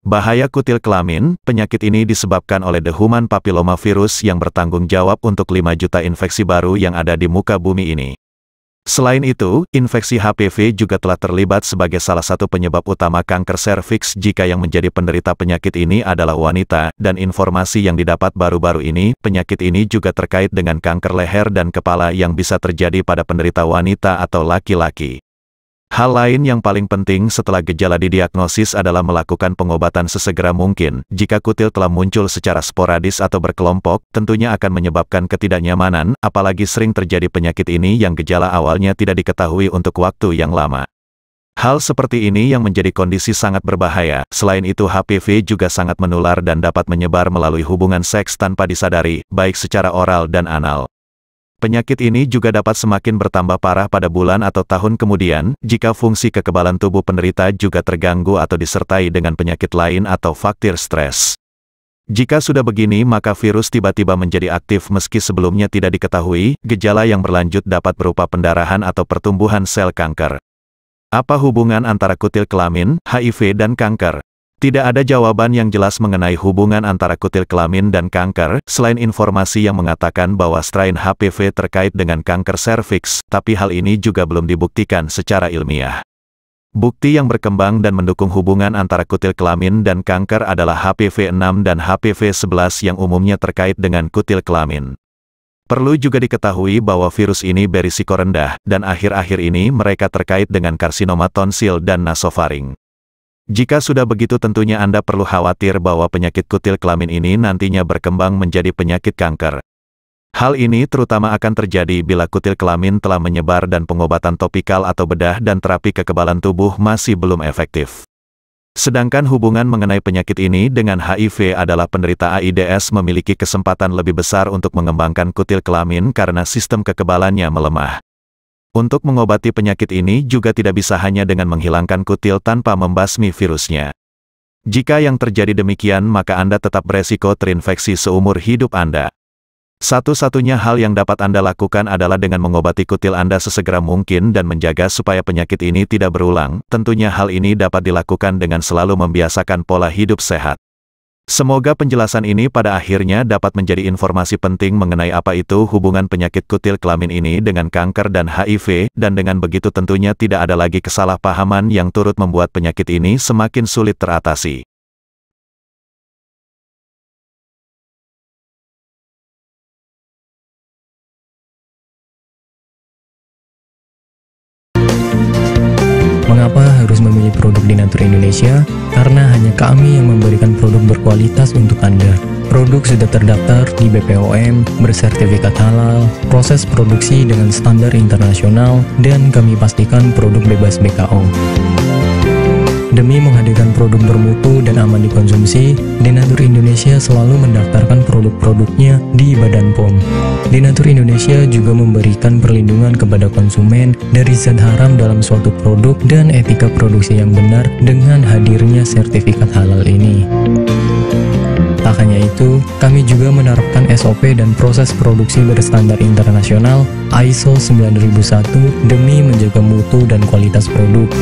Bahaya kutil kelamin, penyakit ini disebabkan oleh The Human Papilloma Virus yang bertanggung jawab untuk 5 juta infeksi baru yang ada di muka bumi ini. Selain itu, infeksi HPV juga telah terlibat sebagai salah satu penyebab utama kanker serviks jika yang menjadi penderita penyakit ini adalah wanita, dan informasi yang didapat baru-baru ini, penyakit ini juga terkait dengan kanker leher dan kepala yang bisa terjadi pada penderita wanita atau laki-laki. Hal lain yang paling penting setelah gejala didiagnosis adalah melakukan pengobatan sesegera mungkin. Jika kutil telah muncul secara sporadis atau berkelompok, tentunya akan menyebabkan ketidaknyamanan, apalagi sering terjadi penyakit ini yang gejala awalnya tidak diketahui untuk waktu yang lama. Hal seperti ini yang menjadi kondisi sangat berbahaya. Selain itu HPV juga sangat menular dan dapat menyebar melalui hubungan seks tanpa disadari, baik secara oral dan anal. Penyakit ini juga dapat semakin bertambah parah pada bulan atau tahun kemudian, jika fungsi kekebalan tubuh penderita juga terganggu atau disertai dengan penyakit lain atau faktor stres. Jika sudah begini maka virus tiba-tiba menjadi aktif meski sebelumnya tidak diketahui, gejala yang berlanjut dapat berupa pendarahan atau pertumbuhan sel kanker. Apa hubungan antara kutil kelamin, HIV dan kanker? Tidak ada jawaban yang jelas mengenai hubungan antara kutil kelamin dan kanker, selain informasi yang mengatakan bahwa strain HPV terkait dengan kanker serviks, tapi hal ini juga belum dibuktikan secara ilmiah. Bukti yang berkembang dan mendukung hubungan antara kutil kelamin dan kanker adalah HPV 6 dan HPV 11 yang umumnya terkait dengan kutil kelamin. Perlu juga diketahui bahwa virus ini berisiko rendah, dan akhir-akhir ini mereka terkait dengan karsinoma tonsil dan nasofaring. Jika sudah begitu tentunya Anda perlu khawatir bahwa penyakit kutil kelamin ini nantinya berkembang menjadi penyakit kanker. Hal ini terutama akan terjadi bila kutil kelamin telah menyebar dan pengobatan topikal atau bedah dan terapi kekebalan tubuh masih belum efektif. Sedangkan hubungan mengenai penyakit ini dengan HIV adalah penderita AIDS memiliki kesempatan lebih besar untuk mengembangkan kutil kelamin karena sistem kekebalannya melemah. Untuk mengobati penyakit ini juga tidak bisa hanya dengan menghilangkan kutil tanpa membasmi virusnya. Jika yang terjadi demikian maka Anda tetap beresiko terinfeksi seumur hidup Anda. Satu-satunya hal yang dapat Anda lakukan adalah dengan mengobati kutil Anda sesegera mungkin dan menjaga supaya penyakit ini tidak berulang. Tentunya hal ini dapat dilakukan dengan selalu membiasakan pola hidup sehat. Semoga penjelasan ini pada akhirnya dapat menjadi informasi penting mengenai apa itu hubungan penyakit kutil kelamin ini dengan kanker dan HIV, dan dengan begitu tentunya tidak ada lagi kesalahpahaman yang turut membuat penyakit ini semakin sulit teratasi. Mengapa harus memilih produk Denatur Indonesia? Karena hanya kami yang memberikan produk berkualitas untuk Anda. Produk sudah terdaftar di BPOM, bersertifikat halal, proses produksi dengan standar internasional, dan kami pastikan produk bebas BKO. Demi menghadirkan produk bermutu dan aman dikonsumsi, Denatur Indonesia selalu mendaftarkan produk-produknya di Badan POM. Denatur Indonesia juga memberikan perlindungan kepada konsumen dari zat haram dalam suatu produk dan etika produksi yang benar dengan hadirnya sertifikat halal ini. Tak hanya itu, kami juga menerapkan SOP dan proses produksi berstandar internasional ISO 9001 demi menjaga mutu dan kualitas produk.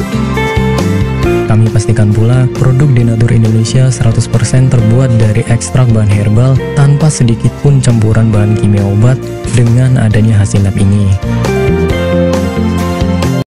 Kami pastikan pula produk Denatur Indonesia 100% terbuat dari ekstrak bahan herbal tanpa sedikit pun campuran bahan kimia obat dengan adanya hasil lab ini.